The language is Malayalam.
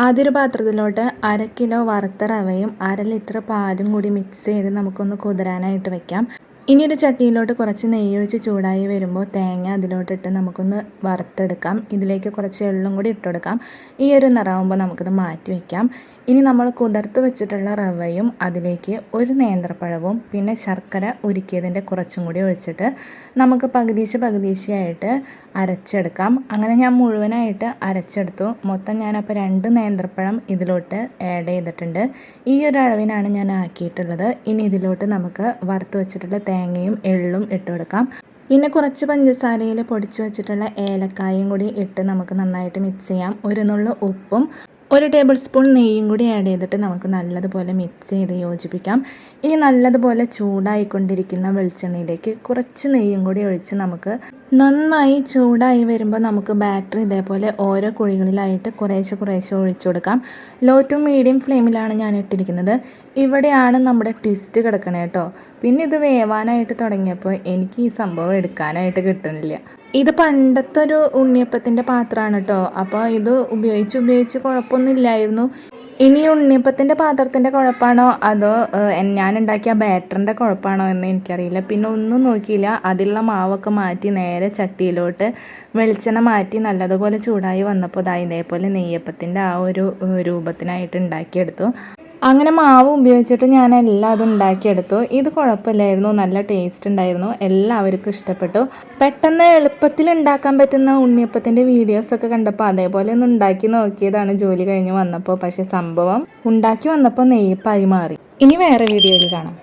ആദ്യൊരു പാത്രത്തിലോട്ട് 1/2 കിലോ വറുത്ത റവയും 1/2 ലിറ്റർ പാലും കൂടി മിക്സ് ചെയ്ത് നമുക്കൊന്ന് കുതിരാനായിട്ട് വെക്കാം. ഇനി ഒരു ചട്ടിയിലോട്ട് കുറച്ച് നെയ്യ് ഒഴിച്ച് ചൂടായി വരുമ്പോൾ തേങ്ങ അതിലോട്ടിട്ട് നമുക്കൊന്ന് വറുത്തെടുക്കാം. ഇതിലേക്ക് കുറച്ച് എള്ളും കൂടി ഇട്ട് കൊടുക്കാം. ഈ ഒരു നിറമാകുമ്പോൾ നമുക്കത് മാറ്റി വയ്ക്കാം. ഇനി നമ്മൾ കുതിർത്ത് വെച്ചിട്ടുള്ള റവയും അതിലേക്ക് ഒരു നേന്ത്രപ്പഴവും പിന്നെ ശർക്കര ഉരുക്കിയതിൻ്റെ കുറച്ചും കൂടി ഒഴിച്ചിട്ട് നമുക്ക് പകുതിയായിട്ട് അരച്ചെടുക്കാം. അങ്ങനെ ഞാൻ മുഴുവനായിട്ട് അരച്ചെടുത്തു. മൊത്തം ഞാനപ്പോൾ 2 നേന്ത്രപ്പഴം ഇതിലോട്ട് ആഡ് ചെയ്തിട്ടുണ്ട്. ഈ ഒരു അളവിനാണ് ഞാൻ ആക്കിയിട്ടുള്ളത്. ഇനി ഇതിലോട്ട് നമുക്ക് വറുത്ത് വെച്ചിട്ടുള്ള തേങ്ങയും എള്ളും ഇട്ട് കൊടുക്കാം. പിന്നെ കുറച്ച് പഞ്ചസാരയിൽ പൊടിച്ച് വെച്ചിട്ടുള്ള ഏലക്കായും കൂടി ഇട്ട് നമുക്ക് നന്നായിട്ട് മിക്സ് ചെയ്യാം. ഒരു നുള്ളു ഉപ്പും 1 ടേബിൾ സ്പൂൺ നെയ്യും കൂടി ആഡ് ചെയ്തിട്ട് നമുക്ക് നല്ലതുപോലെ മിക്സ് ചെയ്ത് യോജിപ്പിക്കാം. ഇനി നല്ലതുപോലെ ചൂടായിക്കൊണ്ടിരിക്കുന്ന വെളിച്ചെണ്ണയിലേക്ക് കുറച്ച് നെയ്യും കൂടി ഒഴിച്ച് നമുക്ക് നന്നായി ചൂടായി വരുമ്പോൾ നമുക്ക് ബാറ്ററി ഇതേപോലെ ഓരോ കുഴികളിലായിട്ട് കുറേശ്ശെ ഒഴിച്ചു കൊടുക്കാം. ലോ ടു മീഡിയം ഫ്ലെയിമിലാണ് ഞാൻ ഇട്ടിരിക്കുന്നത്. ഇവിടെയാണ് നമ്മുടെ ട്വിസ്റ്റ് കിടക്കണേ കേട്ടോ. പിന്നെ ഇത് വേവാനായിട്ട് തുടങ്ങിയപ്പോൾ എനിക്ക് ഈ സംഭവം എടുക്കാനായിട്ട് കിട്ടണില്ല. ഇത് പണ്ടത്തെ ഒരു ഉണ്ണിയപ്പത്തിൻ്റെ പാത്രമാണ് കേട്ടോ. അപ്പോൾ ഇത് ഉപയോഗിച്ച് കുഴപ്പമൊന്നുമില്ലായിരുന്നു. ഇനി ഉണ്ണിയപ്പത്തിൻ്റെ പാത്രത്തിൻ്റെ കുഴപ്പമാണോ അതോ ഞാൻ ഉണ്ടാക്കിയ ബാറ്ററിൻ്റെ കുഴപ്പമാണോ എന്ന് എനിക്കറിയില്ല. പിന്നെ ഒന്നും നോക്കിയില്ല. അതിലുള്ള മാവൊക്കെ മാറ്റി നേരെ ചട്ടിയിലോട്ട് വെളിച്ചെണ്ണ മാറ്റി നല്ലതുപോലെ ചൂടായി വന്നപ്പോൾ ഇതേപോലെ നെയ്യപ്പത്തിൻ്റെ ആ ഒരു രൂപത്തിനായിട്ട് ഉണ്ടാക്കിയെടുത്തു. അങ്ങനെ മാവ് ഉപയോഗിച്ചിട്ട് ഞാൻ എല്ലാം അത് ഉണ്ടാക്കിയെടുത്തു. ഇത് കുഴപ്പമില്ലായിരുന്നു, നല്ല ടേസ്റ്റ് ഉണ്ടായിരുന്നു, എല്ലാവർക്കും ഇഷ്ടപ്പെട്ടു. പെട്ടെന്ന് എളുപ്പത്തിൽ ഉണ്ടാക്കാൻ പറ്റുന്ന ഉണ്ണിയപ്പത്തിൻ്റെ വീഡിയോസൊക്കെ കണ്ടപ്പോൾ അതേപോലെ ഒന്ന് ഉണ്ടാക്കി നോക്കിയതാണ് ജോലി കഴിഞ്ഞ് വന്നപ്പോൾ. പക്ഷേ സംഭവം ഉണ്ടാക്കി വന്നപ്പോൾ നെയ്യപ്പായി മാറി. ഇനി വേറെ വീഡിയോയിൽ കാണാം.